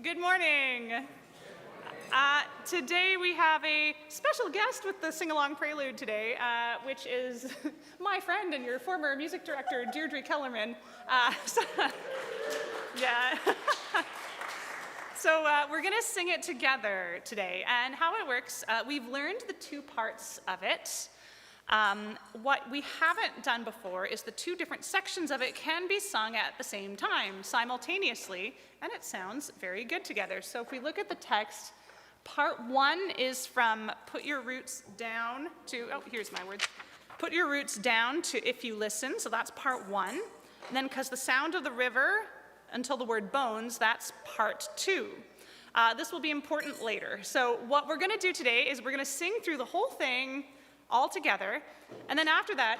Good morning. Today we have a special guest with the sing-along prelude today, which is my friend and your former music director, Deirdre Kellerman. So we're going to sing it together today. And how it works, we've learned the two parts of it. What we haven't done before is the two different sections of it can be sung at the same time, simultaneously, and it sounds very good together. So if we look at the text, part one is from put your roots down to, oh, here's my words. Put your roots down to if you listen, so that's part one. And then because the sound of the river until the word bones, that's part two. This will be important later. So what we're gonna do today is we're gonna sing through the whole thing all together, and then after that,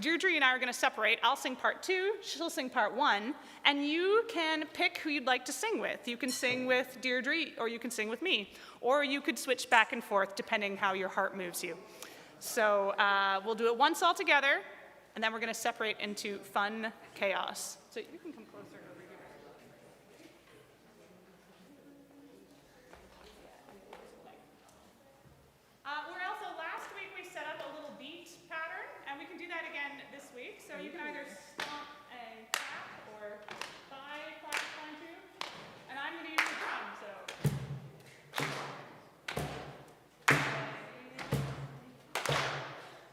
Deirdre and I are going to separate. I'll sing part two, she'll sing part one, and you can pick who you'd like to sing with. You can sing with Deirdre, or you can sing with me, or you could switch back and forth depending how your heart moves you. So we'll do it once all together, and then we're going to separate into fun chaos. So you can come closer over here. Last week we set up a little beat pattern, and we can do that again this week. So you can either stomp and clap or clap, too. And I'm going to use the drum, so.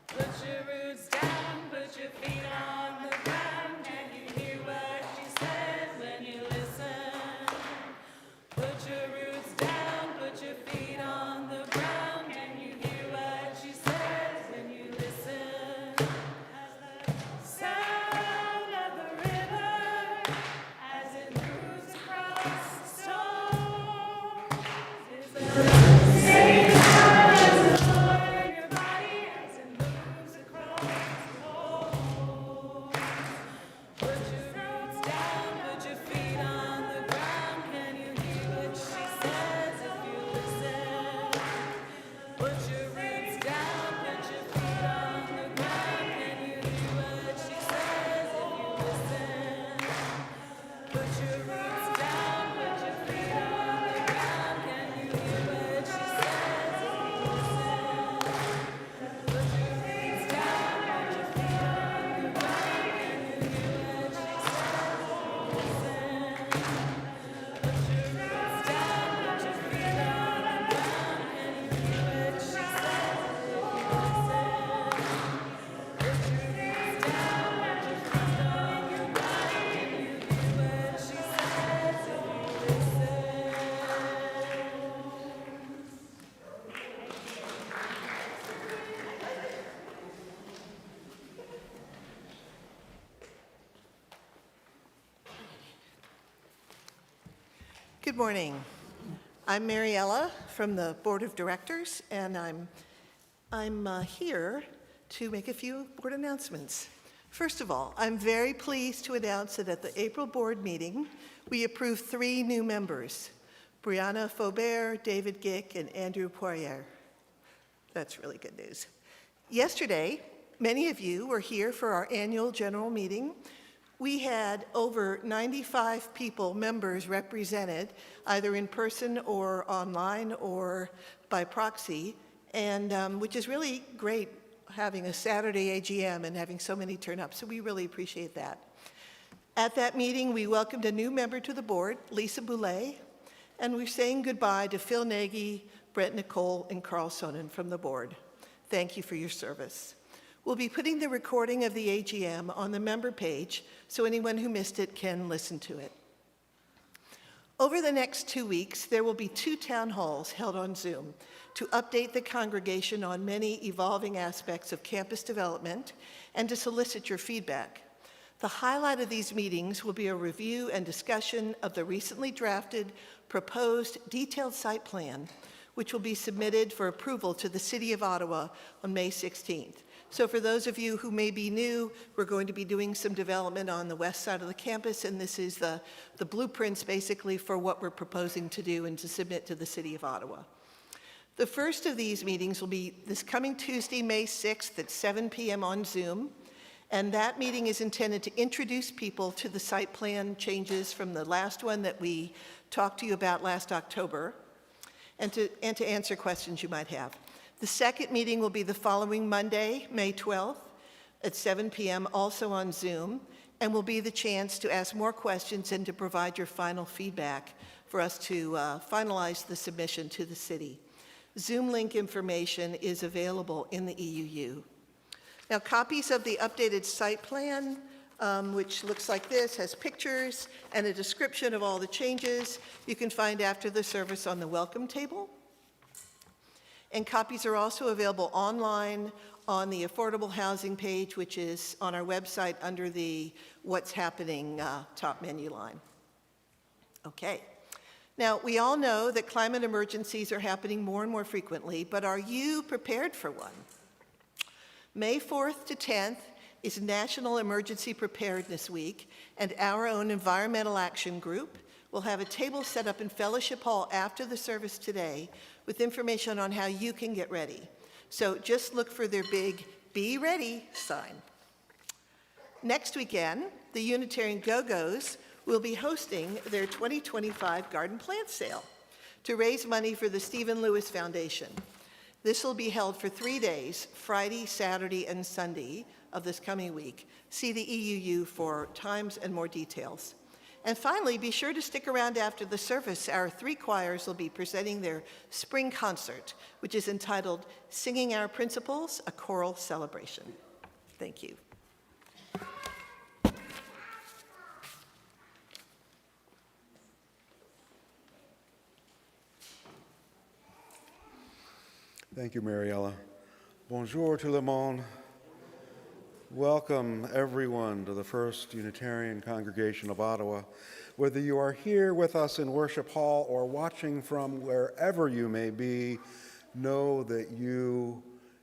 Put your roots down, put your feet on the ground. Can you hear what she says when you listen? Put your roots down, put your feet on the ground. Can you hear what she says when you listen? As the sound of the river, as it moves across the stones, is the same sound as the Lord in your body as it moves across the stones. Put your roots down, put your feet on the ground. Can you hear what she says if you listen? Put your roots down, put your feet on the ground. Can you hear what she says if you listen? Put your roots down, put your feet on the ground. Can you hear what she says if you listen? Put your roots down, put your feet on the ground. Can you hear what she says if you listen? Put your roots down, put your feet on the ground. Can you hear what she says if you listen? Put your roots down, put your feet on the ground. Can you hear what she says if you listen? Good morning. I'm Mariella from the Board of Directors, and I'm here to make a few board announcements. First of all, I'm very pleased to announce that at the April board meeting, we approved 3 new members, Brianna Faubert, David Gick, and Andrew Poirier. That's really good news. Yesterday, many of you were here for our annual general meeting. We had over 95 people, members represented, either in person or online or by proxy, and which is really great having a Saturday AGM and having so many turn up, so we really appreciate that. At that meeting, we welcomed a new member to the board, Lisa Boulay, and we're saying goodbye to Phil Nagy, Brett Nicole, and Carl Sonnen from the board. Thank you for your service. We'll be putting the recording of the AGM on the member page so anyone who missed it can listen to it. Over the next 2 weeks, there will be 2 town halls held on Zoom to update the congregation on many evolving aspects of campus development and to solicit your feedback. The highlight of these meetings will be a review and discussion of the recently drafted proposed detailed site plan, which will be submitted for approval to the City of Ottawa on May 16th. So for those of you who may be new, we're going to be doing some development on the west side of the campus, and this is the blueprints basically for what we're proposing to do and to submit to the City of Ottawa. The first of these meetings will be this coming Tuesday, May 6th at 7 p.m. on Zoom, And that meeting is intended to introduce people to the site plan changes from the last one that we talked to you about last October, and to answer questions you might have. The second meeting will be the following Monday, May 12th at 7 p.m., also on Zoom, and will be the chance to ask more questions and to provide your final feedback for us to finalize the submission to the city. Zoom link information is available in the EUU. Now, copies of the updated site plan, which looks like this, has pictures and a description of all the changes, you can find after the service on the welcome table. And copies are also available online on the affordable housing page, which is on our website under the What's Happening top menu line. Okay. Now, we all know that climate emergencies are happening more and more frequently, but are you prepared for one? May 4th to 10th is National Emergency Preparedness Week, and our own Environmental Action Group will have a table set up in Fellowship Hall after the service today with information on how you can get ready. So just look for their big "Be Ready" sign. Next weekend, the Unitarian Go-Go's will be hosting their 2025 garden plant sale to raise money for the Stephen Lewis Foundation. This will be held for 3 days, Friday, Saturday, and Sunday of this coming week. See the EUU for times and more details. And finally, be sure to stick around after the service. Our 3 choirs will be presenting their spring concert, which is entitled Singing Our Principles, a Choral Celebration. Thank you. Thank you, Mariella. Bonjour tout le monde. Welcome, everyone, to the First Unitarian Congregation of Ottawa. Whether you are here with us in Worship Hall or watching from wherever you may be, know that you,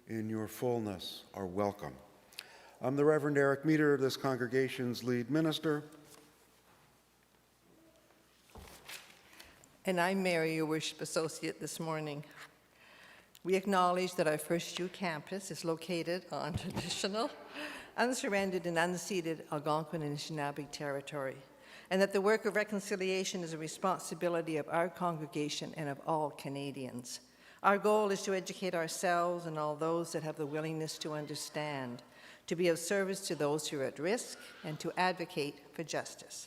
in your fullness, are welcome. I'm the Reverend Eric, this congregation's lead minister. And I'm Mary, your worship associate this morning. We acknowledge that our FirstU campus is located on traditional, unsurrendered, and unceded Algonquin and Anishinaabe territory, and that the work of reconciliation is a responsibility of our congregation and of all Canadians. Our goal is to educate ourselves and all those that have the willingness to understand, to be of service to those who are at risk, and to advocate for justice.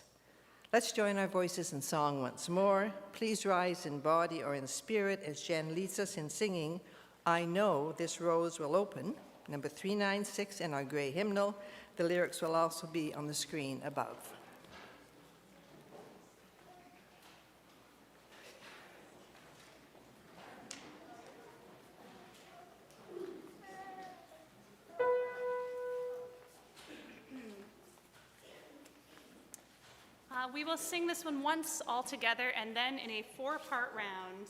Let's join our voices in song once more. Please rise in body or in spirit as Jen leads us in singing, I Know This Rose Will Open, number 396 in our gray hymnal. The lyrics will also be on the screen above. We will sing this one once all together, and then in a 4-part round.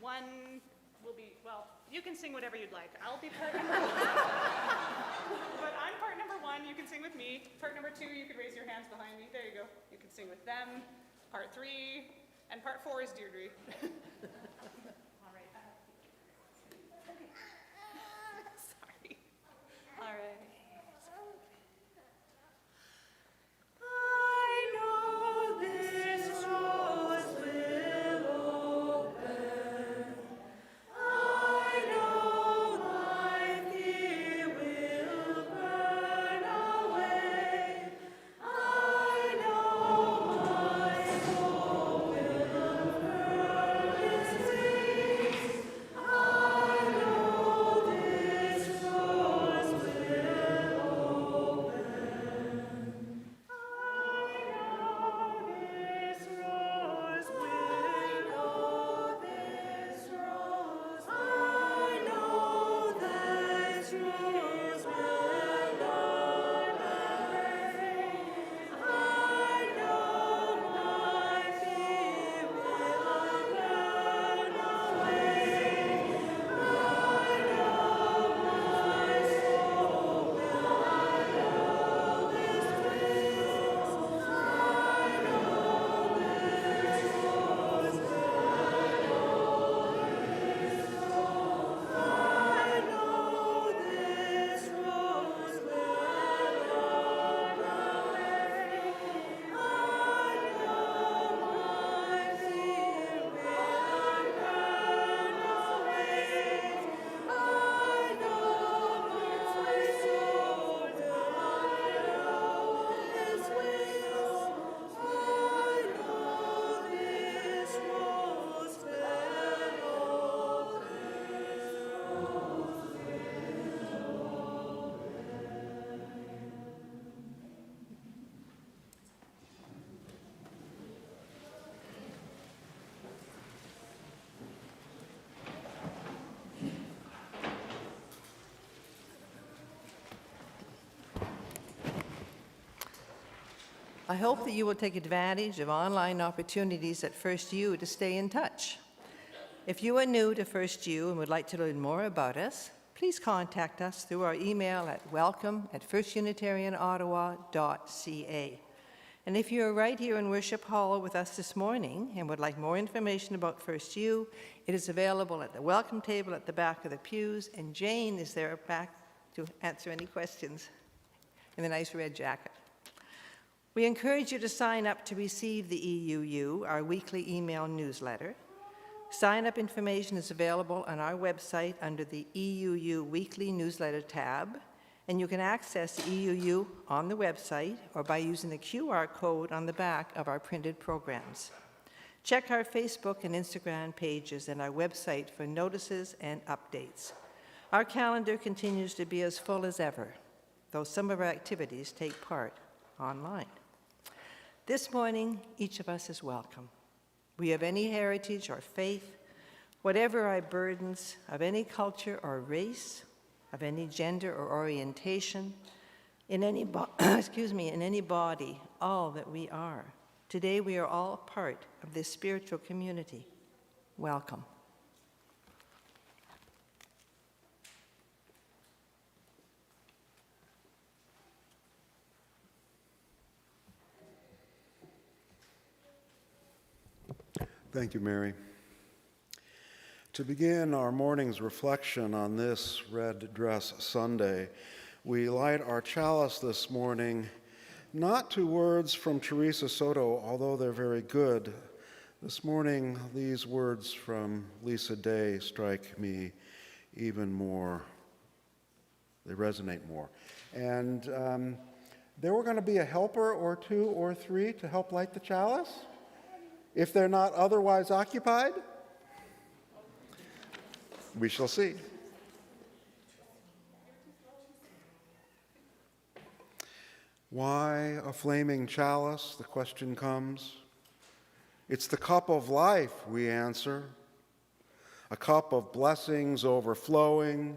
One will be, well, you can sing whatever you'd like. I'll be part number 1. But I'm part number 1, you can sing with me. Part number 2, you could raise your hands behind me. There you go. You can sing with them. Part 3, and part 4 is Deirdre. All right. Okay. Sorry. All right. Thank you. I hope that you will take advantage of online opportunities at FirstU to stay in touch. If you are new to FirstU and would like to learn more about us, please contact us through our email at welcome@firstunitarianottawa.ca. And if you are right here in Worship Hall with us this morning and would like more information about FirstU, it is available at the welcome table at the back of the pews, and Jane is there back to answer any questions in the nice red jacket. We encourage you to sign up to receive the EUU, our weekly email newsletter. Sign-up information is available on our website under the EUU Weekly Newsletter tab, and you can access the EUU on the website or by using the QR code on the back of our printed programs. Check our Facebook and Instagram pages and our website for notices and updates. Our calendar continues to be as full as ever, though some of our activities take part online. This morning, each of us is welcome. We have any heritage or faith, whatever our burdens, of any culture or race, of any gender or orientation, in any in any body, all that we are. Today we are all part of this spiritual community. Welcome. Thank you, Mary. To begin our morning's reflection on this Red Dress Sunday, we light our chalice this morning not to words from Teresa Soto, although they're very good. This morning, these words from Lisa Day strike me even more. They resonate more. And there were going to be a helper or two or three to help light the chalice, if they're not otherwise occupied. We shall see. Why a flaming chalice? The question comes. It's the cup of life, we answer. A cup of blessings overflowing.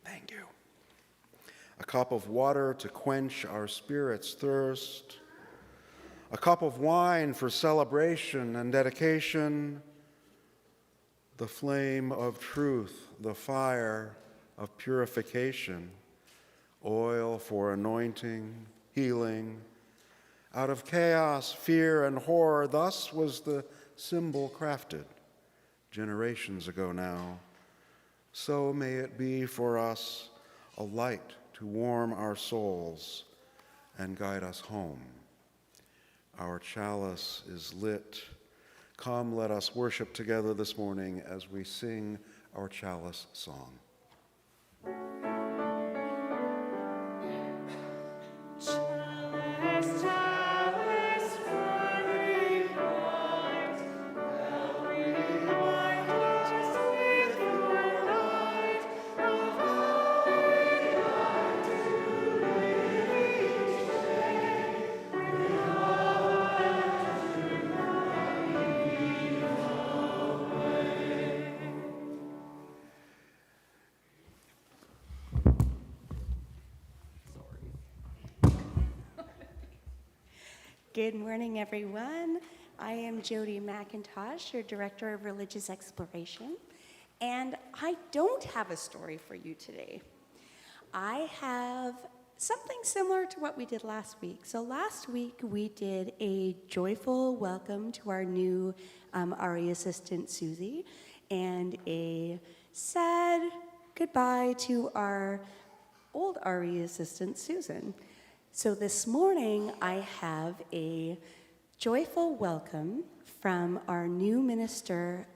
Thank you. A cup of water to quench our spirit's thirst. A cup of wine for celebration and dedication. The flame of truth, the fire of purification, oil for anointing, healing. Out of chaos, fear, and horror, thus was the symbol crafted generations ago now. So may it be for us a light to warm our souls and guide us home. Our chalice is lit. Come, let us worship together this morning as we sing our chalice song. Chalice, chalice, burning bright, well remind us with your light of how we are to live each day with love and Good morning, everyone. I am Jody McIntosh, your Director of Religious Exploration, and I don't have a story for you today. I have something similar to what we did last week. So last week, we did a joyful welcome to our new RE assistant, Susie, and a sad goodbye to our old RE assistant, Susan. So this morning, I have a joyful welcome from our new minister,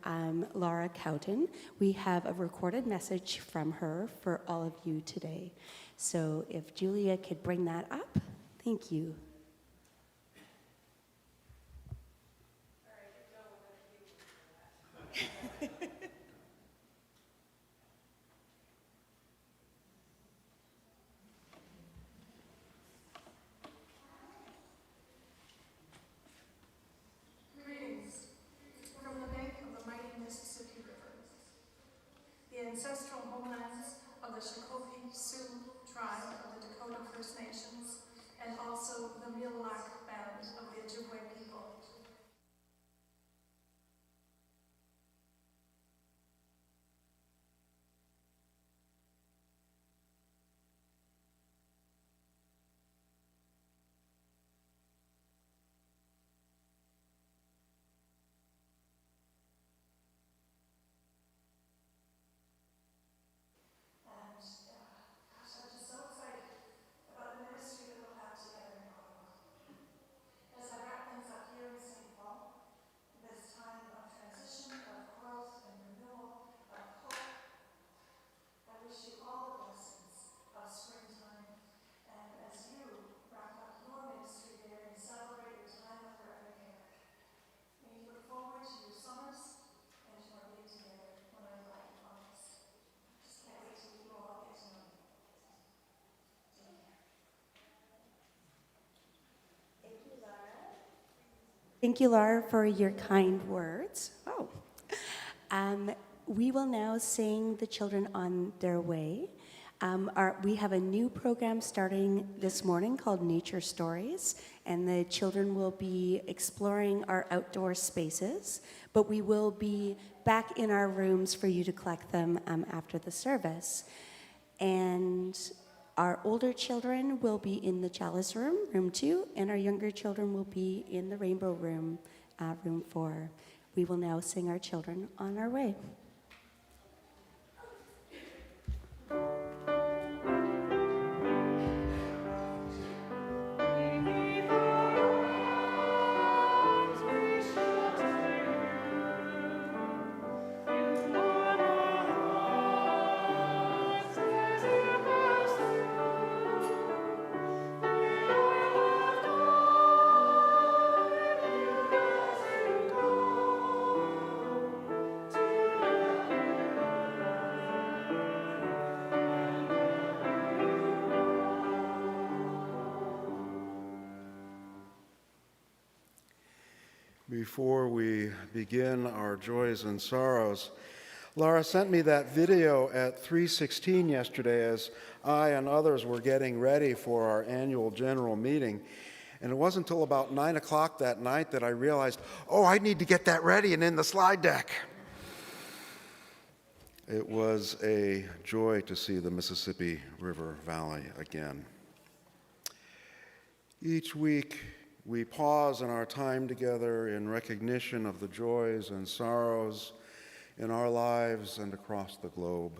Laura Cowton. We have a recorded message from her for all of you today. So if Julia could bring that up, thank you. From the bank of the mighty Mississippi River, the ancestral homelands of the Shakopee Sioux tribe of the Dakota First Nations, and also Thank you, Laura, for your kind words. Oh. We will now sing The Children on Their Way. We have a new program starting this morning called Nature Stories, and the children will be exploring our outdoor spaces, but we will be back in our rooms for you to collect them after the service. And our older children will be in the Chalice Room, room 2, and our younger children will be in the Rainbow Room, room 4. We will now sing Our Children on Our Way. Before we begin our joys and sorrows, Laura sent me that video at 3:16 yesterday as I and others were getting ready for our annual general meeting. And it wasn't until about 9 o'clock that night that I realized, oh, I need to get that ready and in the slide deck. It was a joy to see the Mississippi River Valley again. Each week, we pause in our time together in recognition of the joys and sorrows in our lives and across the globe.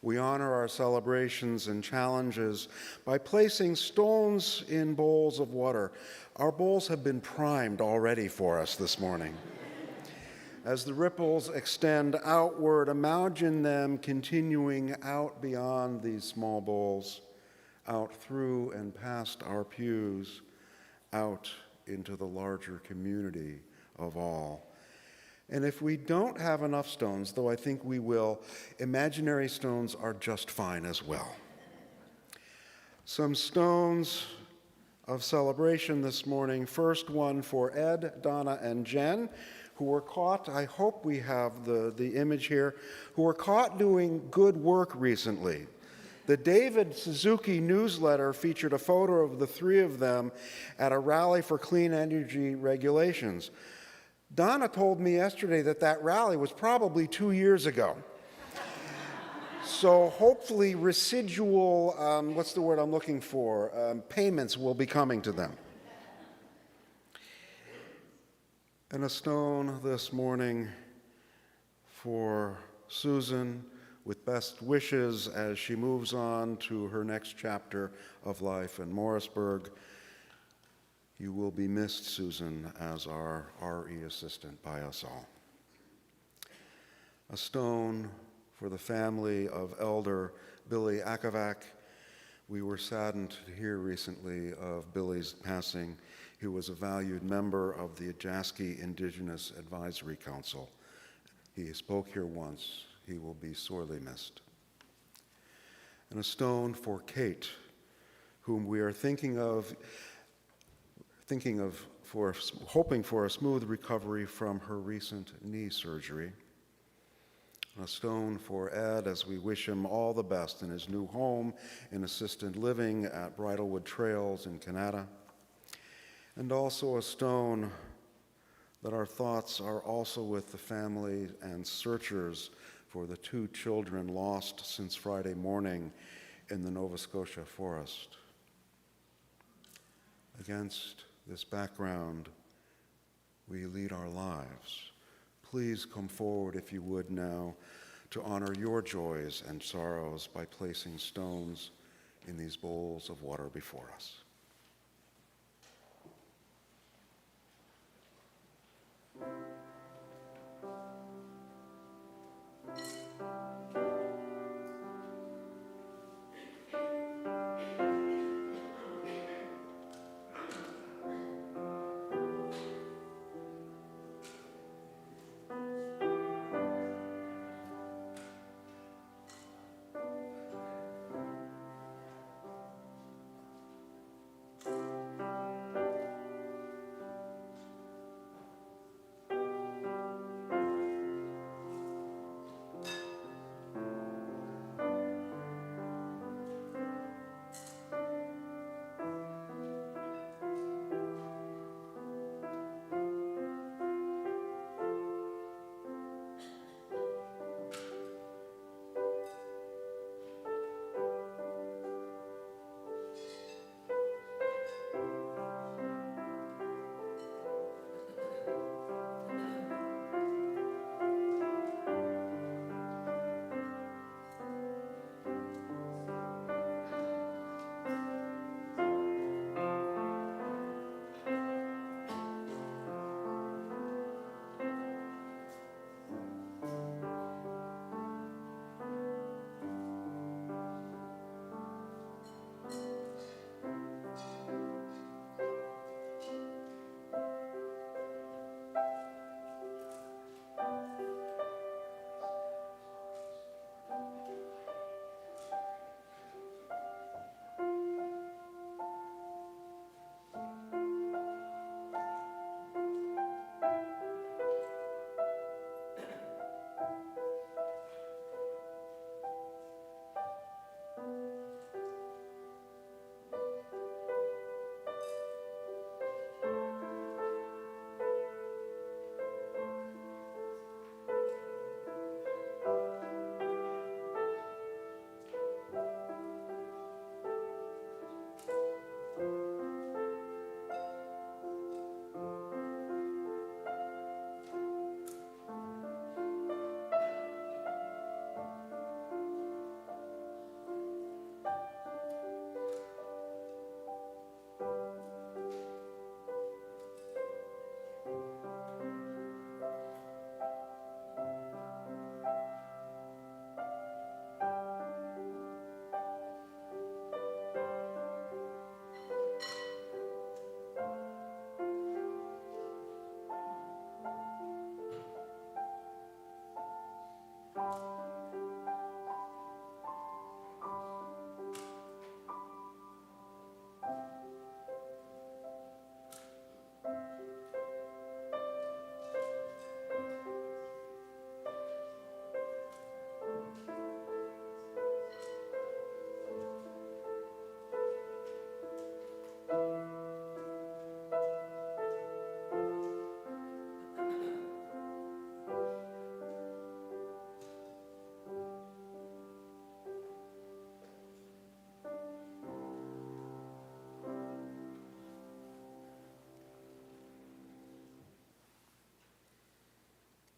We honor our celebrations and challenges by placing stones in bowls of water. Our bowls have been primed already for us this morning. As the ripples extend outward, imagine them continuing out beyond these small bowls, out through and past our pews, out into the larger community of all. And if we don't have enough stones, though I think we will, imaginary stones are just fine as well. Some stones of celebration this morning. First one for Ed, Donna, and Jen, who were caught, I hope we have the image here, who were caught doing good work recently. The David Suzuki newsletter featured a photo of the three of them at a rally for clean energy regulations. Donna told me yesterday that that rally was probably 2 years ago. So hopefully residual, what's the word I'm looking for, payments will be coming to them. And a stone this morning for Susan, with best wishes as she moves on to her next chapter of life in Morrisburg. You will be missed, Susan, as our RE assistant by us all. A stone for the family of Elder Billy Akavac. We were saddened to hear recently of Billy's passing. He was a valued member of the Ajaski Indigenous Advisory Council. He spoke here once. He will be sorely missed. And a stone for Kate, whom we are hoping for a smooth recovery from her recent knee surgery. A stone for Ed as we wish him all the best in his new home in assisted living at Bridlewood Trails in Canada. And also a stone that our thoughts are also with the family and searchers for the 2 children lost since Friday morning in the Nova Scotia forest. Against this background, we lead our lives. Please come forward, if you would now, to honor your joys and sorrows by placing stones in these bowls of water before us.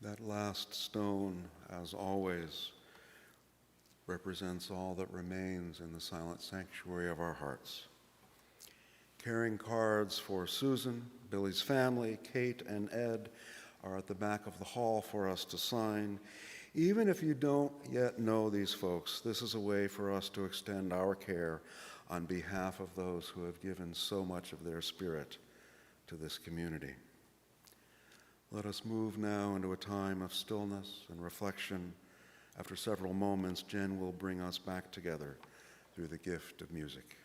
That last stone, as always, represents all that remains in the silent sanctuary of our hearts. Carrying cards for Susan, Billy's family, Kate, and Ed are at the back of the hall for us to sign. Even if you don't yet know these folks, this is a way for us to extend our care on behalf of those who have given so much of their spirit to this community. Let us move now into a time of stillness and reflection. After several moments, Jen will bring us back together through the gift of music.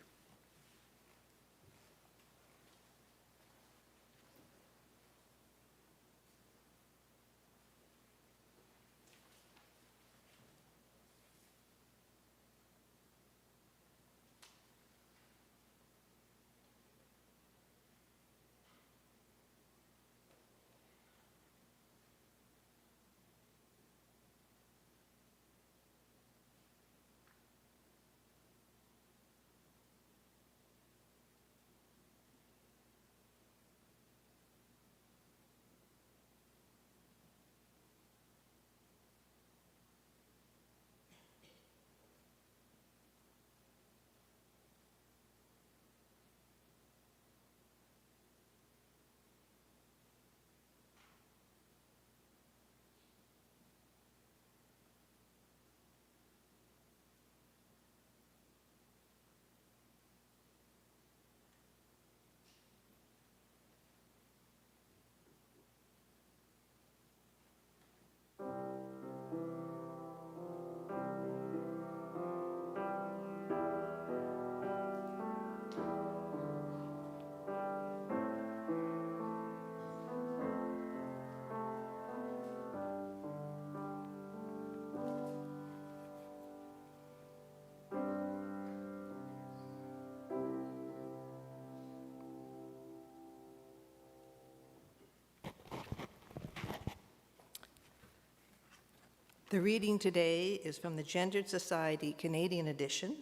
The reading today is from the Gendered Society Canadian edition,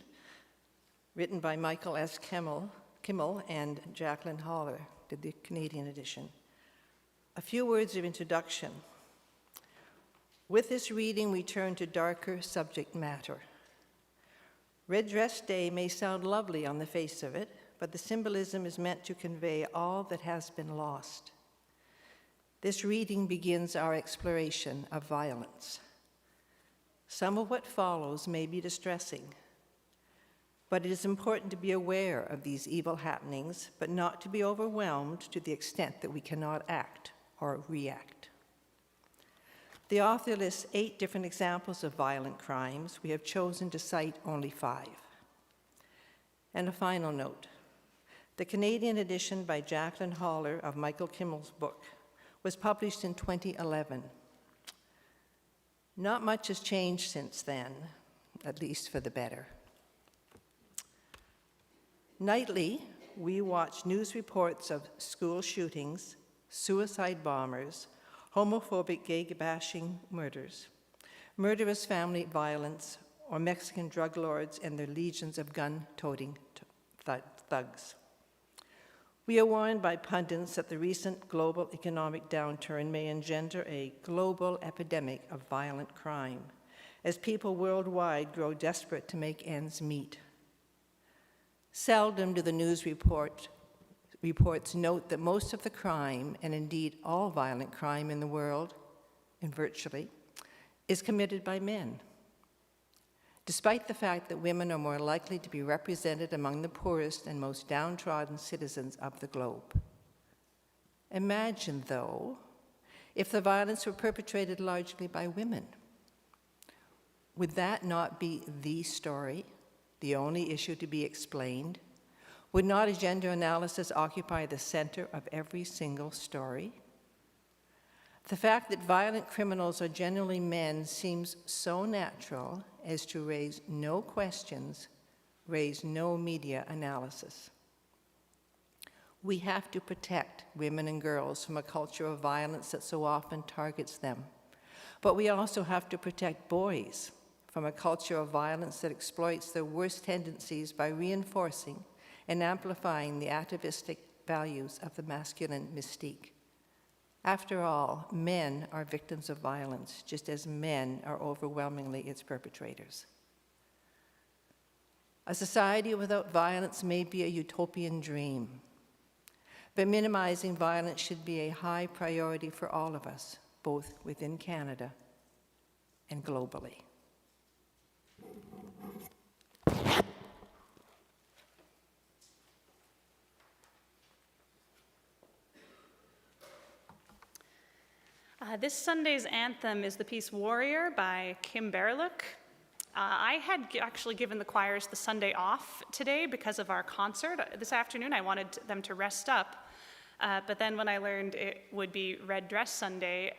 written by Michael S. Kimmel and Jacqueline Haller, did the Canadian edition. A few words of introduction. With this reading, we turn to darker subject matter. Red Dress Day may sound lovely on the face of it, but the symbolism is meant to convey all that has been lost. This reading begins our exploration of violence. Some of what follows may be distressing, but it is important to be aware of these evil happenings, but not to be overwhelmed to the extent that we cannot act or react. The author lists 8 different examples of violent crimes. We have chosen to cite only 5. And a final note. The Canadian edition by Jacqueline Haller of Michael Kimmel's book was published in 2011. Not much has changed since then, at least for the better. Nightly, we watch news reports of school shootings, suicide bombers, homophobic gay-bashing murders, murderous family violence, or Mexican drug lords and their legions of gun-toting thugs. We are warned by pundits that the recent global economic downturn may engender a global epidemic of violent crime as people worldwide grow desperate to make ends meet. Seldom do the news reports note that most of the crime, and indeed all violent crime in the world, and virtually, is committed by men, despite the fact that women are more likely to be represented among the poorest and most downtrodden citizens of the globe. Imagine, though, if the violence were perpetrated largely by women. Would that not be the story, the only issue to be explained? Would not a gender analysis occupy the center of every single story? The fact that violent criminals are generally men seems so natural as to raise no questions, raise no media analysis. We have to protect women and girls from a culture of violence that so often targets them. But we also have to protect boys from a culture of violence that exploits their worst tendencies by reinforcing and amplifying the atavistic values of the masculine mystique. After all, men are victims of violence, just as men are overwhelmingly its perpetrators. A society without violence may be a utopian dream, but minimizing violence should be a high priority for all of us, both within Canada and globally. This Sunday's anthem is the piece Warrior by Kim Berluk. I had actually given the choirs the Sunday off today because of our concert. This afternoon I wanted them to rest up, but then when I learned it would be Red Dress Sunday,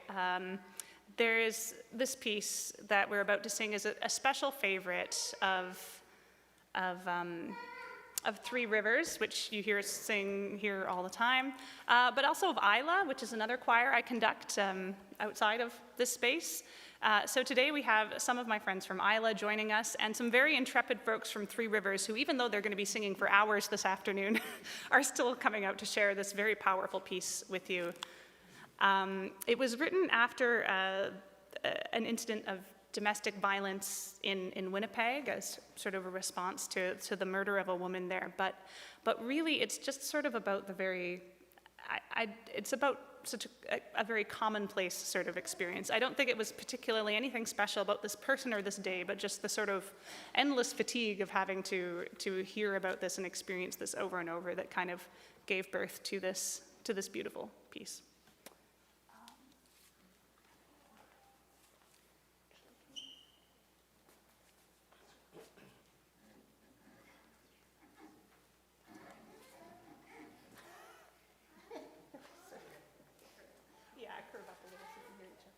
there is this piece that we're about to sing is a special favorite of Three Rivers, which you hear us sing here all the time, but also of Isla, which is another choir I conduct outside of this space. So today we have some of my friends from Isla joining us and some very intrepid folks from Three Rivers who, even though they're going to be singing for hours this afternoon, are still coming out to share this very powerful piece with you. It was written after an incident of domestic violence in Winnipeg as sort of a response to the murder of a woman there. But really, it's just sort of about the very, it's about such a very commonplace sort of experience. I don't think it was particularly anything special about this person or this day, but just the sort of endless fatigue of having to hear about this and experience this over and over that kind of gave birth to this beautiful piece. Yeah, curve up a little so you can hear each other.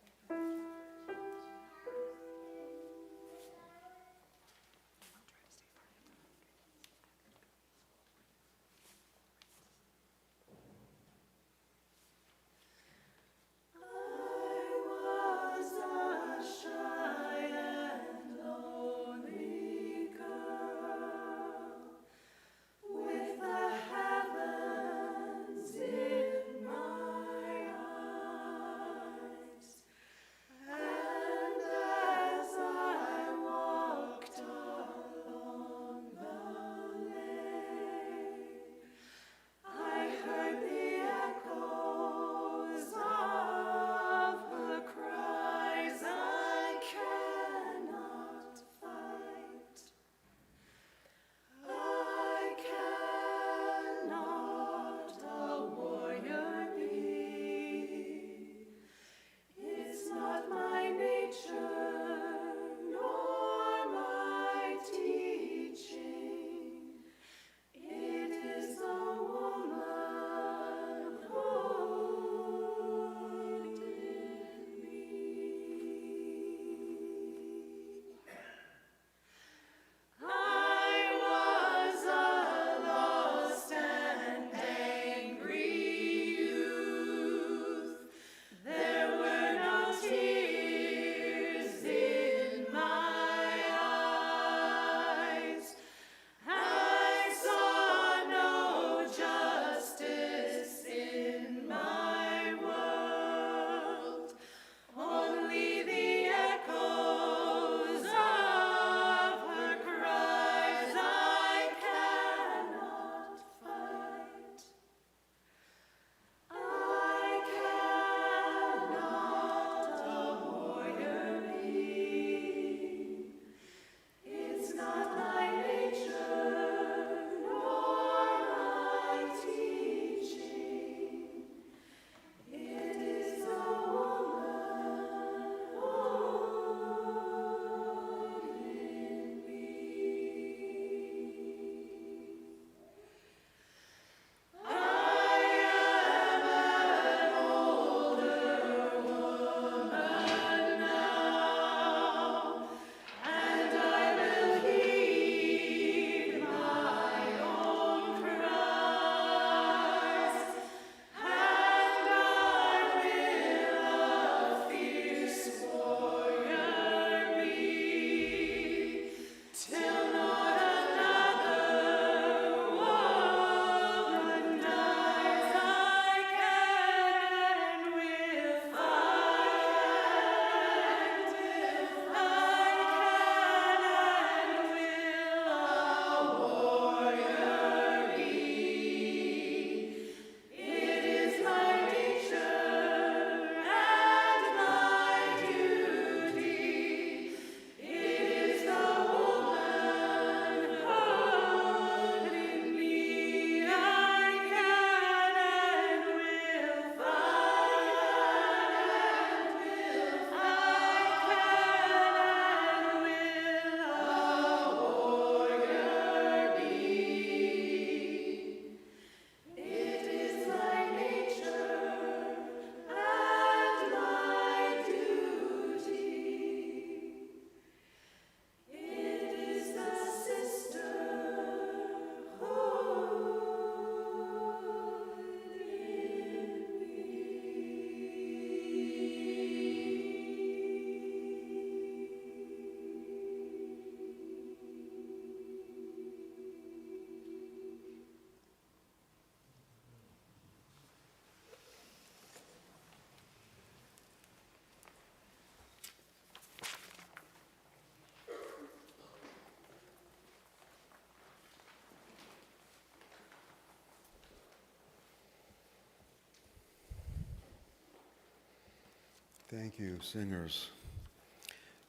Thank you, singers.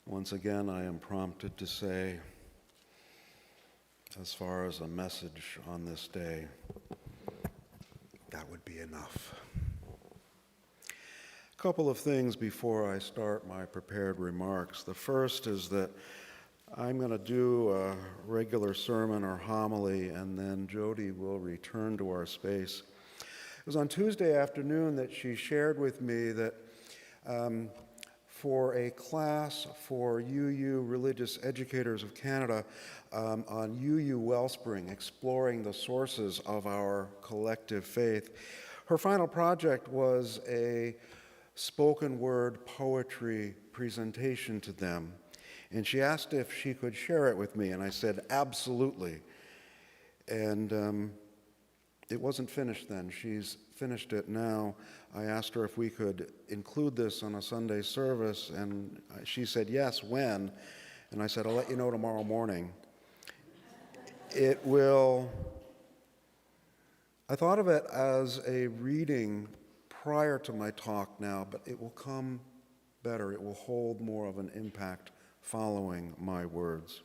Once again, I am prompted to say, as far as a message on this day, that would be enough. A couple of things before I start my prepared remarks. The first is that I'm going to do a regular sermon or homily, and then Jody will return to our space. It was on Tuesday afternoon that she shared with me that for a class for UU Religious Educators of Canada on UU Wellspring, exploring the sources of our collective faith, her final project was a spoken word poetry presentation to them. And she asked if she could share it with me, and I said, absolutely. And it wasn't finished then. She's finished it now. I asked her if we could include this on a Sunday service, and she said, yes, when? And I said, I'll let you know tomorrow morning. It will, I thought of it as a reading prior to my talk now, but it will come better. It will hold more of an impact following my words.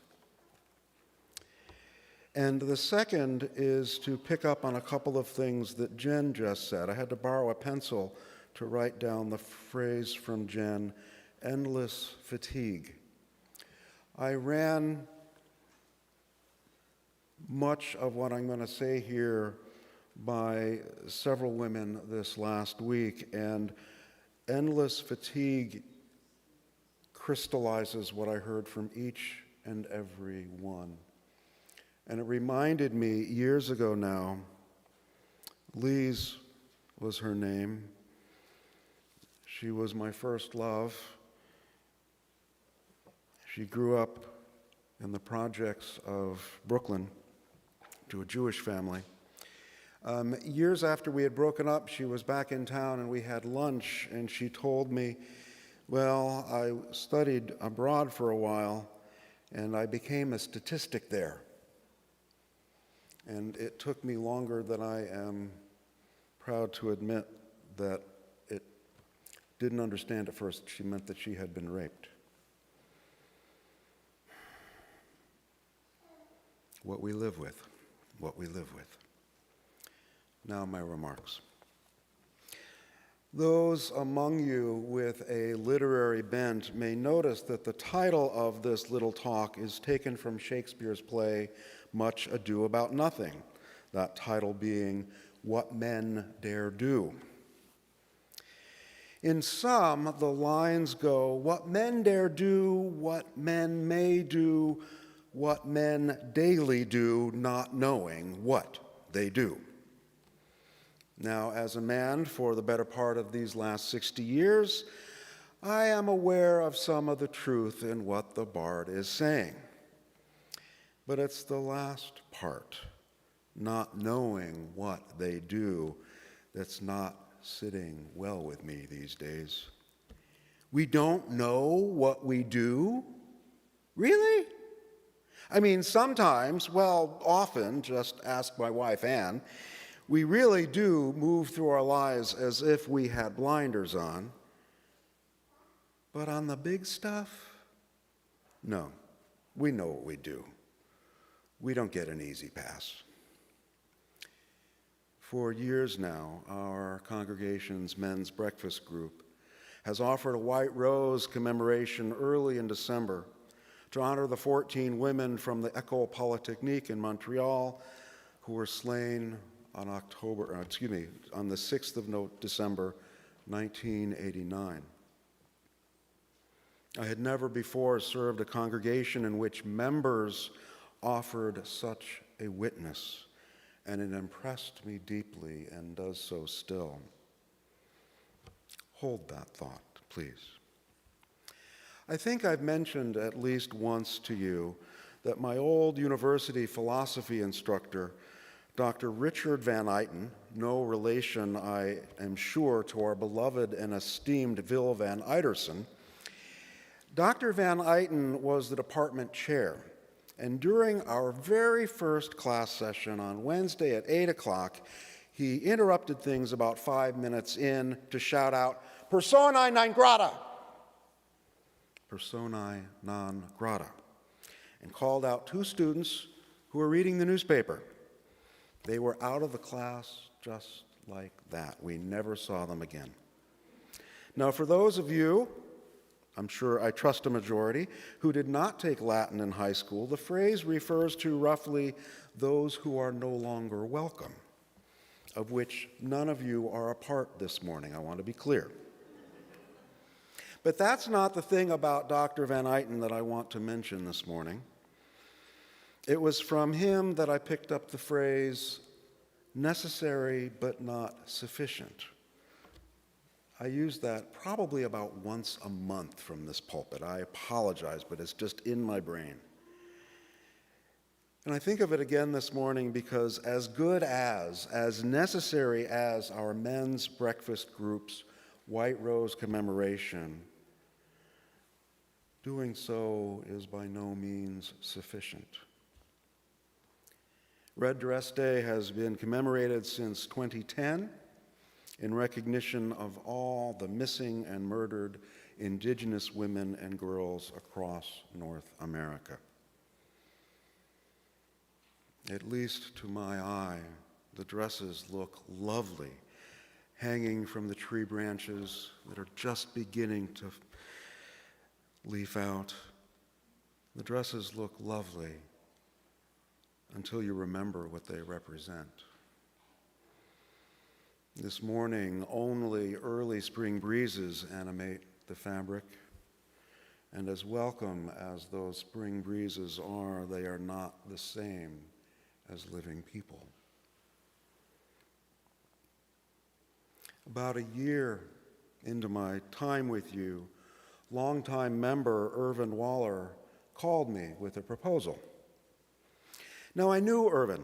And the second is to pick up on a couple of things that Jen just said. I had to borrow a pencil to write down the phrase from Jen, endless fatigue. I ran much of what I'm going to say here by several women this last week, and endless fatigue crystallizes what I heard from each and every one. And it reminded me years ago now, Lise was her name. She was my first love. She grew up in the projects of Brooklyn to a Jewish family. Years after we had broken up, she was back in town and we had lunch, and she told me, well, I studied abroad for a while and I became a statistic there. And it took me longer than I am proud to admit that it didn't understand at first. She meant that she had been raped. What we live with, what we live with. Now my remarks. Those among you with a literary bent may notice that the title of this little talk is taken from Shakespeare's play, Much Ado About Nothing, that title being What Men Dare Do. In some, the lines go, what men dare do, what men may do, what men daily do, not knowing what they do. Now, as a man for the better part of these last 60 years, I am aware of some of the truth in what the bard is saying. But it's the last part, not knowing what they do, that's not sitting well with me these days. We don't know what we do? Really? I mean, sometimes, well, often, just ask my wife Anne, we really do move through our lives as if we had blinders on. But on the big stuff, no, we know what we do. We don't get an easy pass. For years now, our congregation's men's breakfast group has offered a White Rose commemoration early in December to honor the 14 women from the École Polytechnique in Montreal who were slain on the 6th of December, 1989. I had never before served a congregation in which members offered such a witness, and it impressed me deeply and does so still. Hold that thought, please. I think I've mentioned at least once to you that my old university philosophy instructor, Dr. Richard Van Eyten, no relation, I am sure, to our beloved and esteemed Bill Van Eyderson, Dr. Van Eyten was the department chair, and during our very first class session on Wednesday at 8 o'clock, he interrupted things about 5 minutes in to shout out, personae non grata, personae non grata, and called out two students who were reading the newspaper. They were out of the class just like that. We never saw them again. Now, for those of you, I'm sure I trust a majority, who did not take Latin in high school, the phrase refers to roughly those who are no longer welcome, of which none of you are a part this morning. I want to be clear. But that's not the thing about Dr. Van Eyten that I want to mention this morning. It was from him that I picked up the phrase, necessary but not sufficient. I use that probably about once a month from this pulpit. I apologize, but it's just in my brain. And I think of it again this morning because as good as necessary as our men's breakfast group's White Rose commemoration, doing so is by no means sufficient. Red Dress Day has been commemorated since 2010 in recognition of all the missing and murdered Indigenous women and girls across North America. At least to my eye, the dresses look lovely, hanging from the tree branches that are just beginning to leaf out. The dresses look lovely until you remember what they represent. This morning, only early spring breezes animate the fabric, and as welcome as those spring breezes are, they are not the same as living people. About a year into my time with you, longtime member Irvin Waller called me with a proposal. Now, I knew Irvin.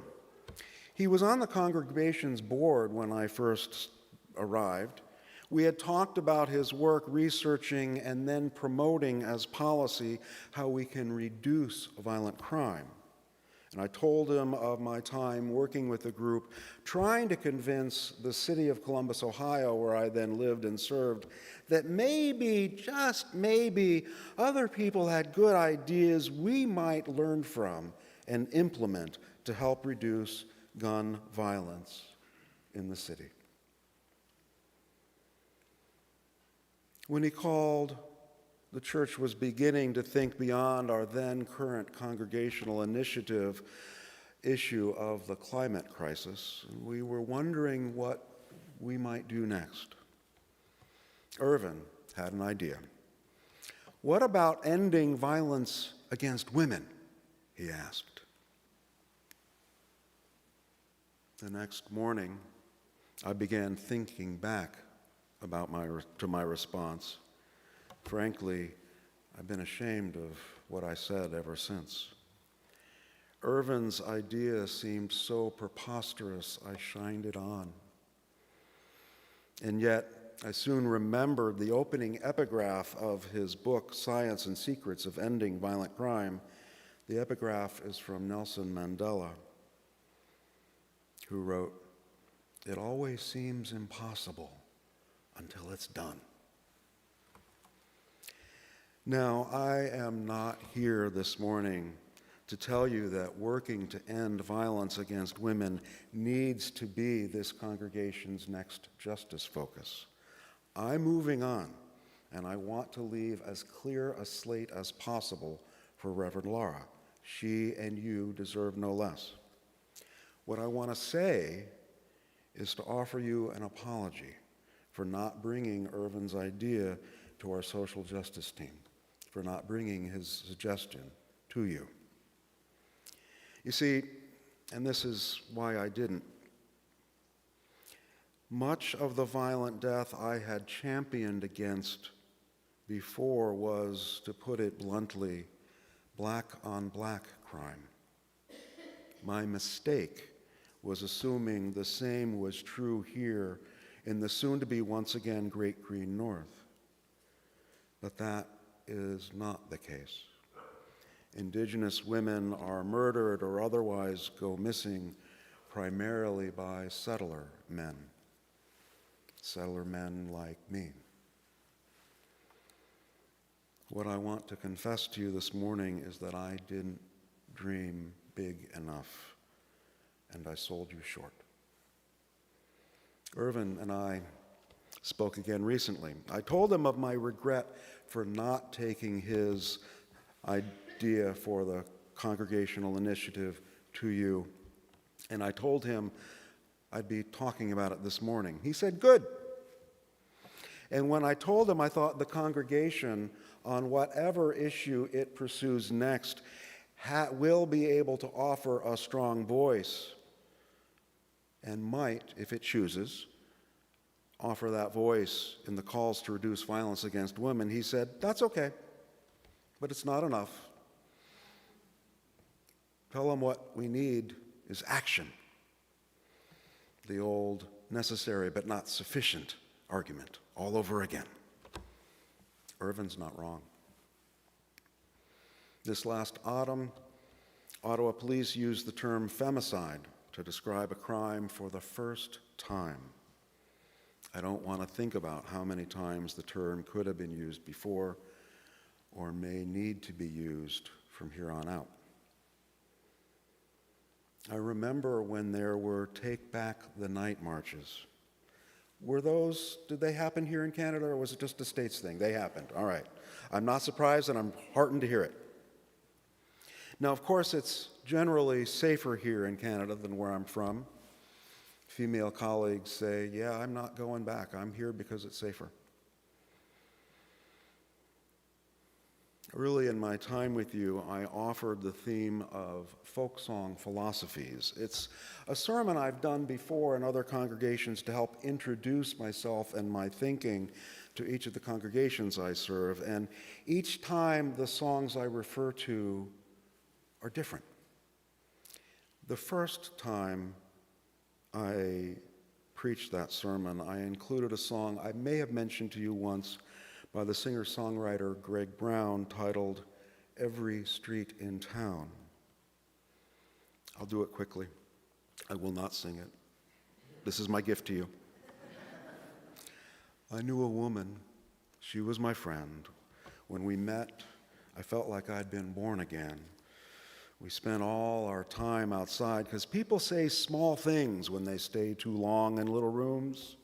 He was on the congregation's board when I first arrived. We had talked about his work researching and then promoting as policy how we can reduce violent crime. And I told him of my time working with the group, trying to convince the city of Columbus, Ohio, where I then lived and served, that maybe, just maybe, other people had good ideas we might learn from and implement to help reduce gun violence in the city. When he called, the church was beginning to think beyond our then current congregational initiative issue of the climate crisis. We were wondering what we might do next. Irvin had an idea. What about ending violence against women? He asked. The next morning, I began thinking back about my response. Frankly, I've been ashamed of what I said ever since. Irvin's idea seemed so preposterous, I shined it on. And yet, I soon remembered the opening epigraph of his book, Science and Secrets of Ending Violent Crime. The epigraph is from Nelson Mandela, who wrote, "It always seems impossible until it's done." Now, I am not here this morning to tell you that working to end violence against women needs to be this congregation's next justice focus. I'm moving on, and I want to leave as clear a slate as possible for Reverend Laura. She and you deserve no less. What I want to say is to offer you an apology for not bringing Irvin's idea to our social justice team, for not bringing his suggestion to you. You see, and this is why I didn't, much of the violent death I had championed against before was, to put it bluntly, black on black crime. My mistake was assuming the same was true here in the soon-to-be once again Great Green North. But that is not the case. Indigenous women are murdered or otherwise go missing primarily by settler men like me. What I want to confess to you this morning is that I didn't dream big enough, and I sold you short. Irvin and I spoke again recently. I told him of my regret for not taking his idea for the congregational initiative to you, and I told him I'd be talking about it this morning. He said, good. And when I told him I thought the congregation, on whatever issue it pursues next, will be able to offer a strong voice and might, if it chooses, offer that voice in the calls to reduce violence against women, he said, that's okay, but it's not enough. Tell them what we need is action. The old necessary but not sufficient argument all over again. Irvin's not wrong. This last autumn, Ottawa police used the term femicide to describe a crime for the first time. I don't want to think about how many times the term could have been used before or may need to be used from here on out. I remember when there were Take Back the Night marches. Did they happen here in Canada, or was it just a States thing? They happened, all right. I'm not surprised, and I'm heartened to hear it. Now, of course, it's generally safer here in Canada than where I'm from. Female colleagues say, yeah, I'm not going back. I'm here because it's safer. Early in my time with you, I offered the theme of folk song philosophies. It's a sermon I've done before in other congregations to help introduce myself and my thinking to each of the congregations I serve. And each time the songs I refer to are different. The first time I preached that sermon, I included a song I may have mentioned to you once by the singer-songwriter Greg Brown titled Every Street in Town. I'll do it quickly. I will not sing it. This is my gift to you. I knew a woman. She was my friend. When we met, I felt like I'd been born again. We spent all our time outside because people say small things when they stay too long in little rooms.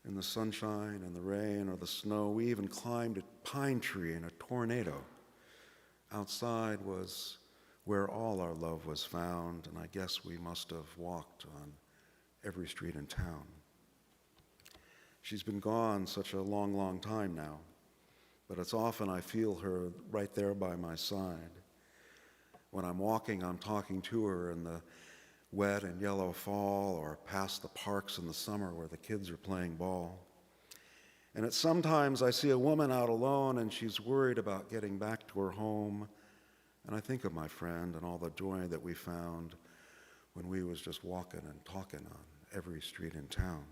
In the sunshine and the rain or the snow, we even climbed a pine tree in a tornado. Outside was where all our love was found, and I guess we must have walked on every street in town. She's been gone such a long, long time now, but it's often I feel her right there by my side. When I'm walking, I'm talking to her in the wet and yellow fall or past the parks in the summer where the kids are playing ball. And at sometimes I see a woman out alone and she's worried about getting back to her home, and I think of my friend and all the joy that we found when we was just walking and talking on every street in town.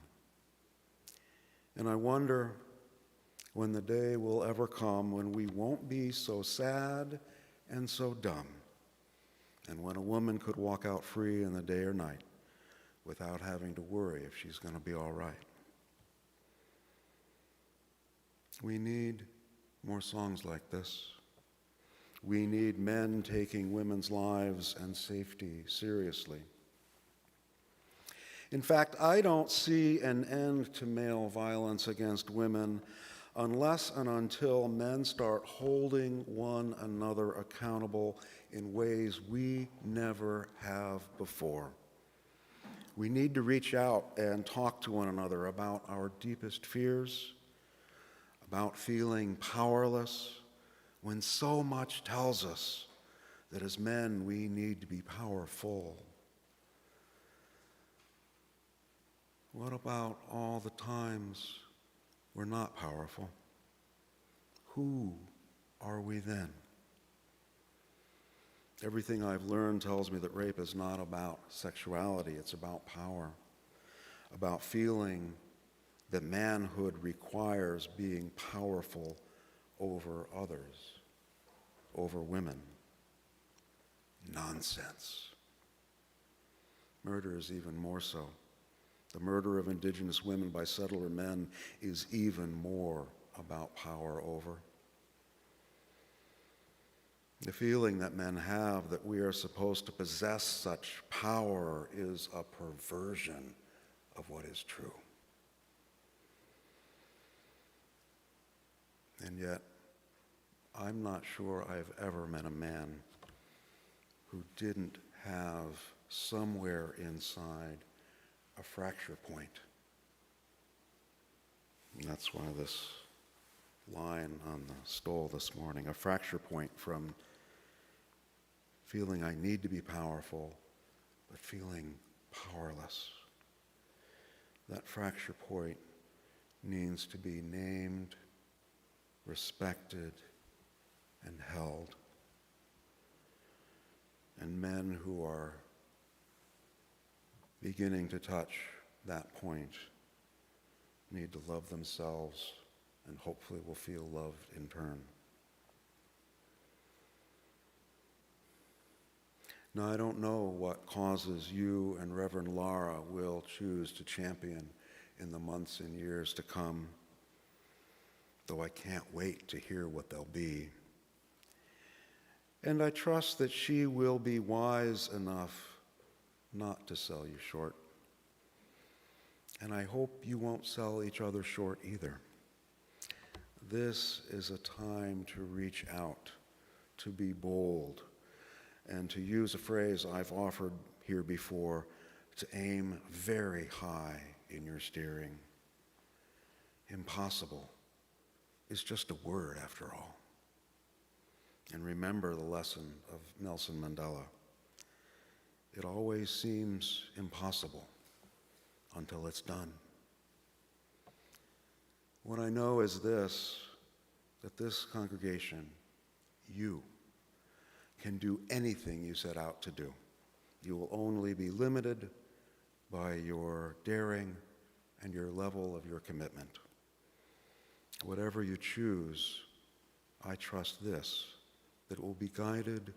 And I wonder when the day will ever come when we won't be so sad and so dumb, and when a woman could walk out free in the day or night without having to worry if she's going to be all right. We need more songs like this. We need men taking women's lives and safety seriously. In fact, I don't see an end to male violence against women unless and until men start holding one another accountable in ways we never have before. We need to reach out and talk to one another about our deepest fears, about feeling powerless, when so much tells us that as men we need to be powerful. What about all the times we're not powerful? Who are we then? Everything I've learned tells me that rape is not about sexuality, it's about power, about feeling that manhood requires being powerful over others, over women. Nonsense. Murder is even more so. The murder of Indigenous women by settler men is even more about power over. The feeling that men have that we are supposed to possess such power is a perversion of what is true. And yet, I'm not sure I've ever met a man who didn't have somewhere inside a fracture point. And that's why this line on the stole this morning, a fracture point from feeling I need to be powerful, but feeling powerless. That fracture point needs to be named, respected, and held. And men who are beginning to touch that point need to love themselves and hopefully will feel loved in turn. Now, I don't know what causes you and Reverend Lara will choose to champion in the months and years to come, though I can't wait to hear what they'll be. And I trust that she will be wise enough not to sell you short. And I hope you won't sell each other short either. This is a time to reach out, to be bold, and to use a phrase I've offered here before, to aim very high in your steering. Impossible is just a word after all. And remember the lesson of Nelson Mandela. It always seems impossible until it's done. What I know is this, that this congregation, you, can do anything you set out to do. You will only be limited by your daring and your level of your commitment. Whatever you choose, I trust this, that it will be guided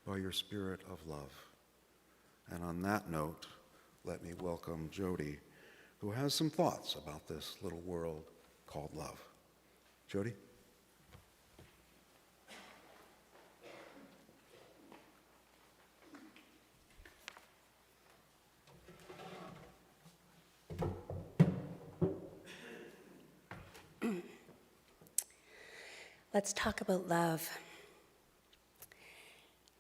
by your spirit of love. And on that note, let me welcome Jody, who has some thoughts about this little world called love. Jody? Let's talk about love.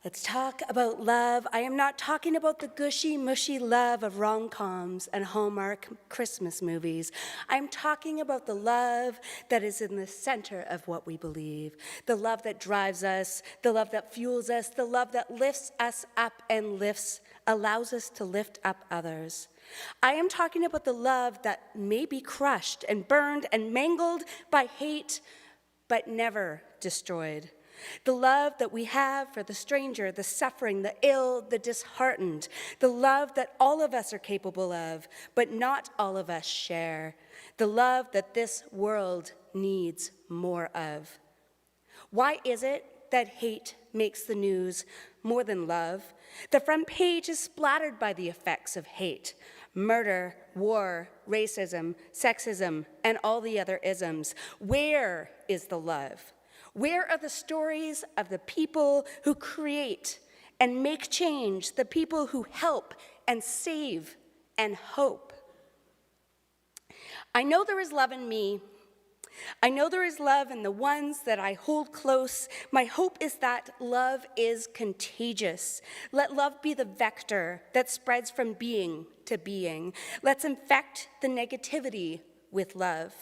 Let's talk about love. I am not talking about the gushy, mushy love of rom-coms and Hallmark Christmas movies. I'm talking about the love that is in the center of what we believe, the love that drives us, the love that fuels us, the love that lifts us up and allows us to lift up others. I am talking about the love that may be crushed and burned and mangled by hate, but never destroyed. The love that we have for the stranger, the suffering, the ill, the disheartened. The love that all of us are capable of, but not all of us share. The love that this world needs more of. Why is it that hate makes the news more than love? The front page is splattered by the effects of hate. Murder, war, racism, sexism, and all the other isms. Where is the love? Where are the stories of the people who create and make change, the people who help and save and hope? I know there is love in me. I know there is love in the ones that I hold close. My hope is that love is contagious. Let love be the vector that spreads from being to being. Let's infect the negativity with love.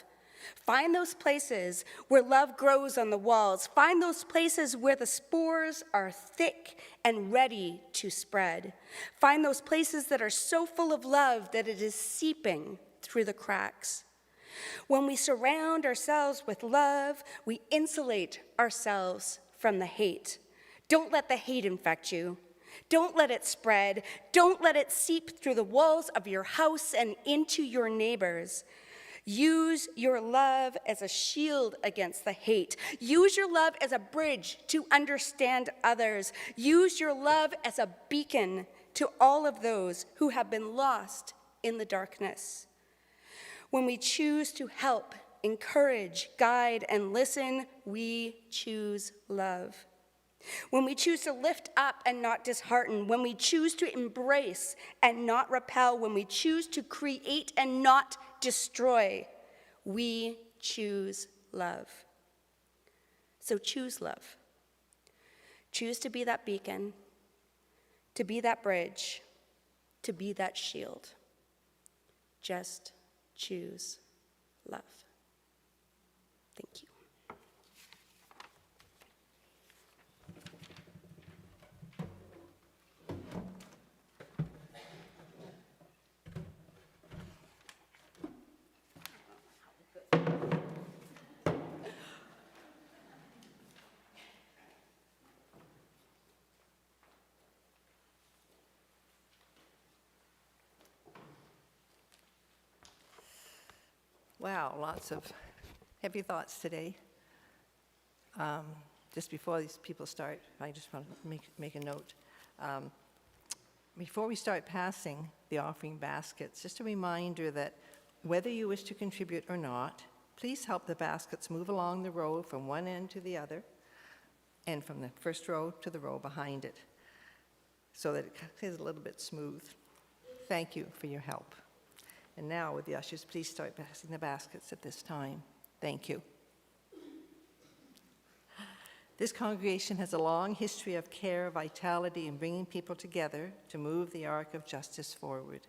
Find those places where love grows on the walls. Find those places where the spores are thick and ready to spread. Find those places that are so full of love that it is seeping through the cracks. When we surround ourselves with love, we insulate ourselves from the hate. Don't let the hate infect you. Don't let it spread. Don't let it seep through the walls of your house and into your neighbors. Use your love as a shield against the hate. Use your love as a bridge to understand others. Use your love as a beacon to all of those who have been lost in the darkness. When we choose to help, encourage, guide, and listen, we choose love. when we choose to lift up and not dishearten, when we choose to embrace and not repel, when we choose to create and not destroy, we choose love. So choose love. Choose to be that beacon, to be that bridge, to be that shield. Just choose love. Thank you. Wow, lots of heavy thoughts today. Just before these people start, I just want to make a note. Before we start passing the offering baskets, just a reminder that whether you wish to contribute or not, please help the baskets move along the row from one end to the other and from the first row to the row behind it so that it is a little bit smooth. Thank you for your help. And now, would the ushers please start passing the baskets at this time? Thank you. This congregation has a long history of care, vitality, and bringing people together to move the arc of justice forward.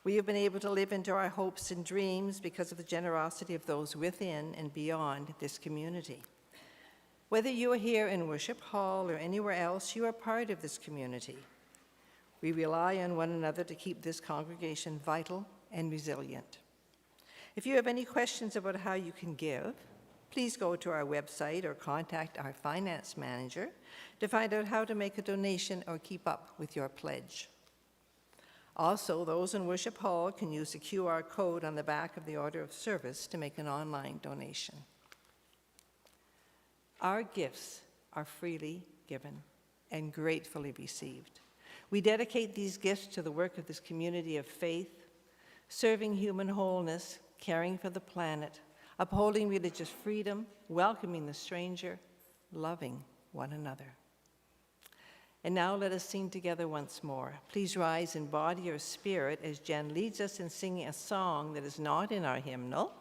We have been able to live into our hopes and dreams because of the generosity of those within and beyond this community. Whether you are here in Worship Hall or anywhere else, you are part of this community. We rely on one another to keep this congregation vital and resilient. If you have any questions about how you can give, please go to our website or contact our finance manager to find out how to make a donation or keep up with your pledge. Also, those in Worship Hall can use the QR code on the back of the order of service to make an online donation. Our gifts are freely given and gratefully received. We dedicate these gifts to the work of this community of faith, serving human wholeness, caring for the planet, upholding religious freedom, welcoming the stranger, loving one another. And now let us sing together once more. Please rise in body or spirit as Jen leads us in singing a song that is not in our hymnal.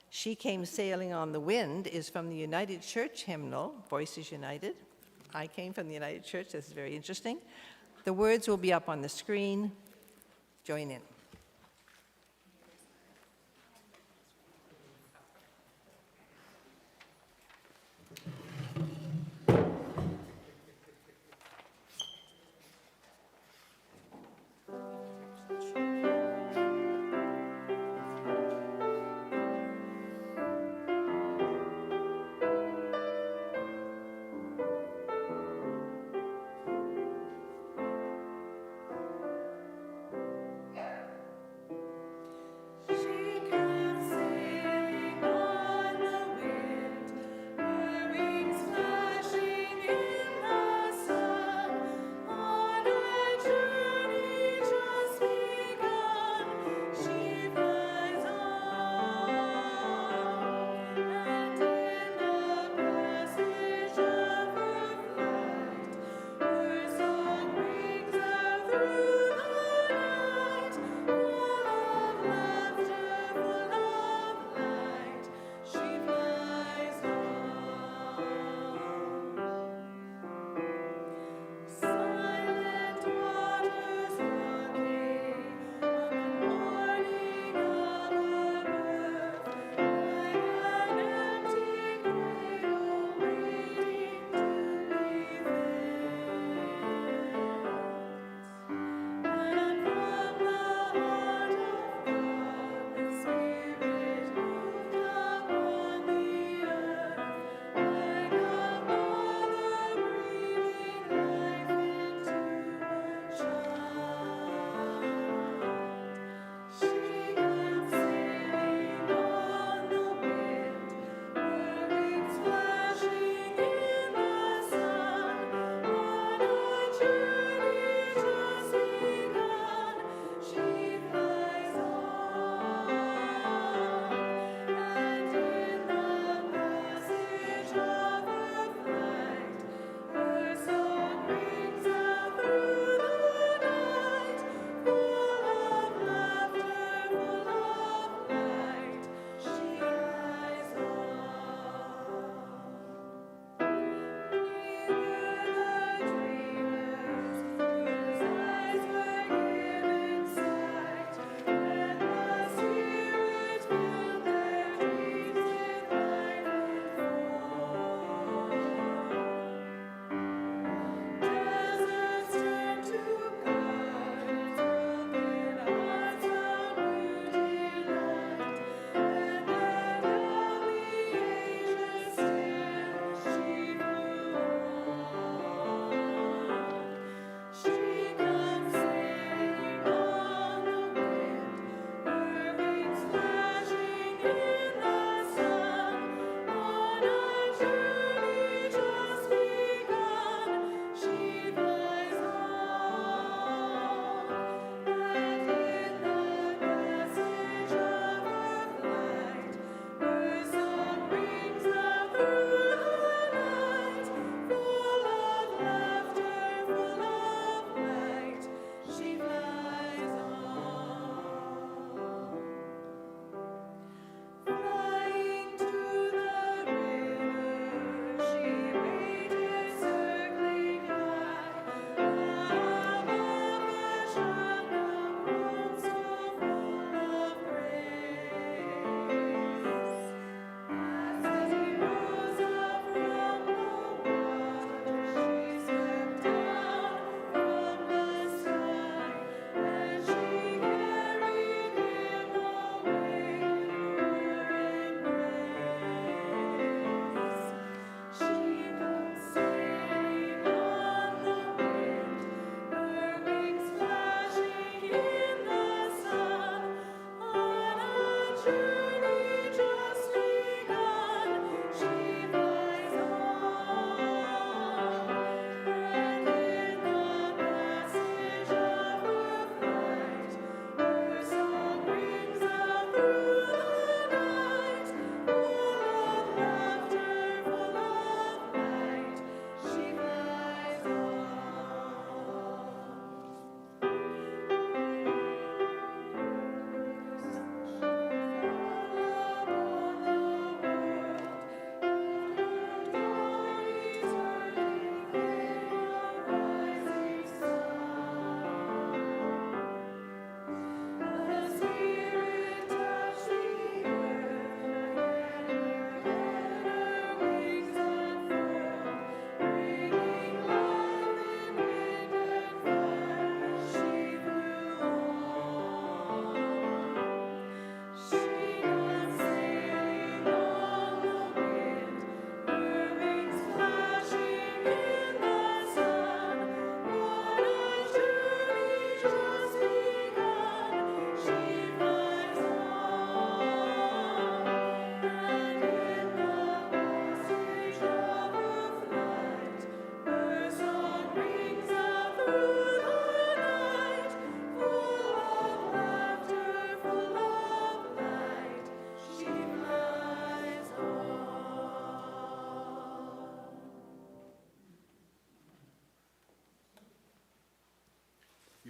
She Came Sailing on the Wind is from the United Church hymnal, Voices United. I came from the United Church, this is very interesting. The words will be up on the screen. Join in.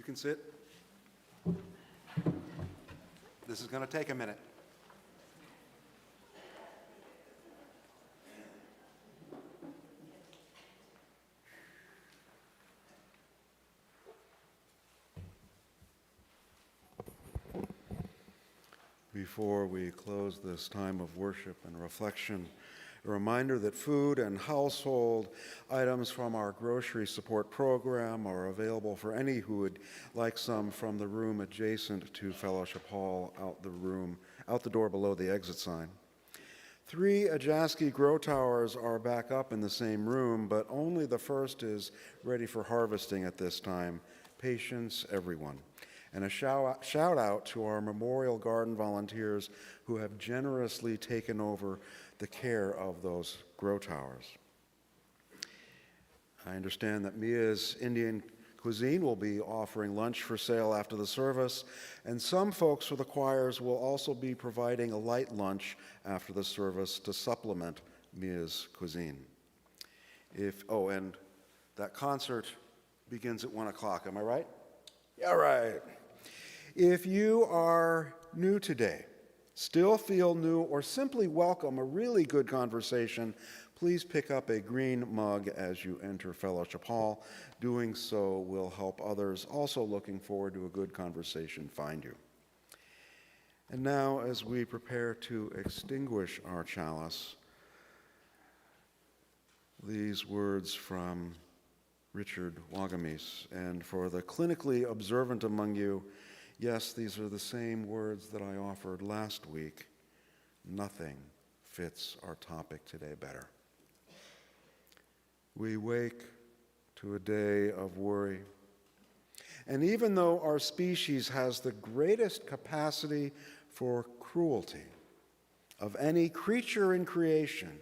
You can sit. This is going to take a minute. Before we close this time of worship and reflection, a reminder that food and household items from our grocery support program are available for any who would like some from the room adjacent to Fellowship Hall out the door below the exit sign. 3 Ajaski grow towers are back up in the same room, but only the first is ready for harvesting at this time. Patience, everyone. And a shout out to our Memorial Garden volunteers who have generously taken over the care of those grow towers. I understand that Mia's Indian Cuisine will be offering lunch for sale after the service, and some folks for the choirs will also be providing a light lunch after the service to supplement Mia's Cuisine. And that concert begins at 1 o'clock, am I right? Yeah, right. If you are new today, still feel new, or simply welcome a really good conversation, please pick up a green mug as you enter Fellowship Hall. Doing so will help others also looking forward to a good conversation find you. And now, as we prepare to extinguish our chalice, these words from Richard Wagamis. And for the clinically observant among you, yes, these are the same words that I offered last week. Nothing fits our topic today better. We wake to a day of worry. And even though our species has the greatest capacity for cruelty of any creature in creation,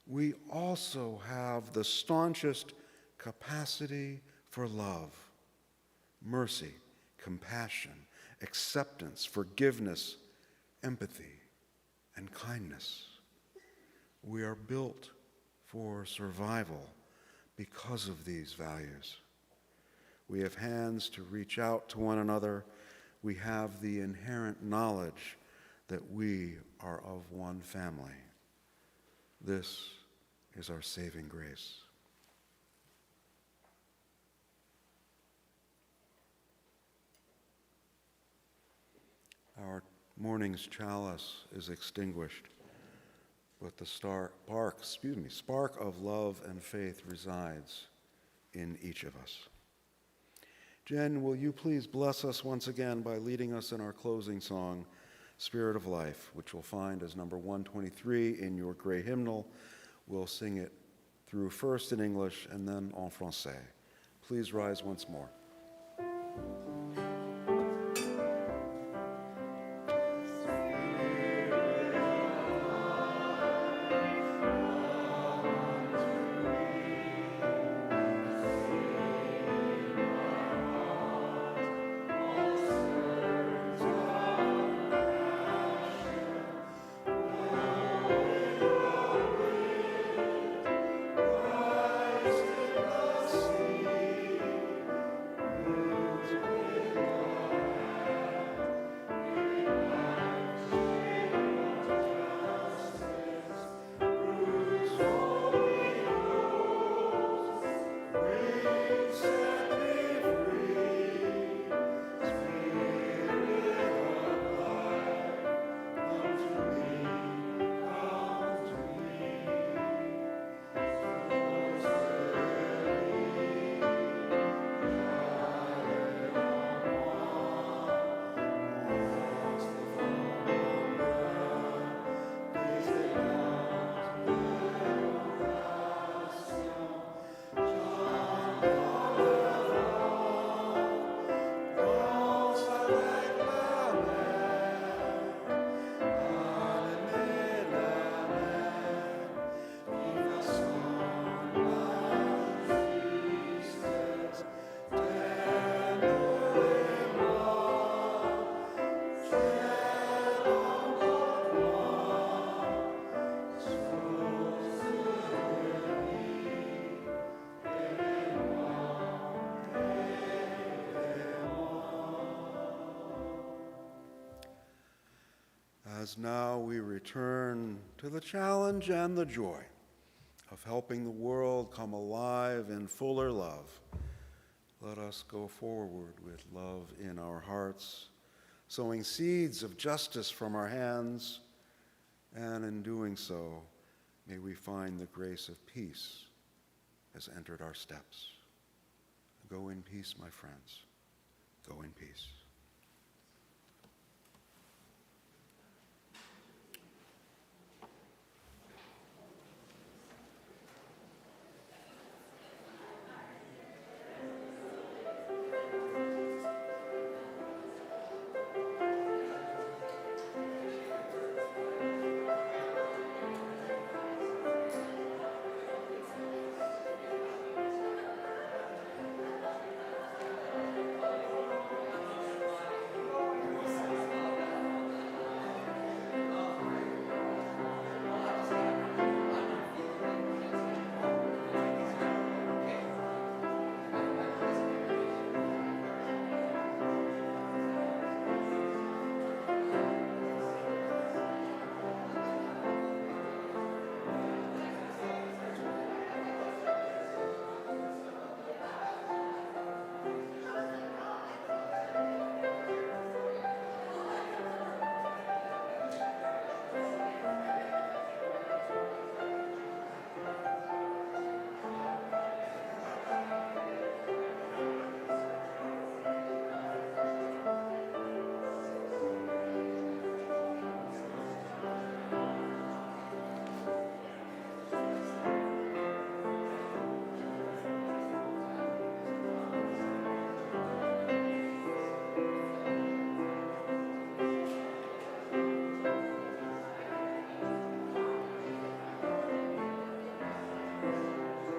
we also have the staunchest capacity for love, mercy, compassion, acceptance, forgiveness, empathy, and kindness. We are built for survival because of these values. We have hands to reach out to one another. We have the inherent knowledge that we are of one family. This is our saving grace. Our morning's chalice is extinguished, but the spark of love and faith resides in each of us. Jen, will you please bless us once again by leading us in our closing song, Spirit of Life, which we'll find as number 123 in your gray hymnal. We'll sing it through first in English and then en français. Please rise once more. As now we return to the challenge and the joy of helping the world come alive in fuller love, let us go forward with love in our hearts, sowing seeds of justice from our hands, and in doing so, may we find the grace of peace has entered our steps. Go in peace, my friends. Go in peace.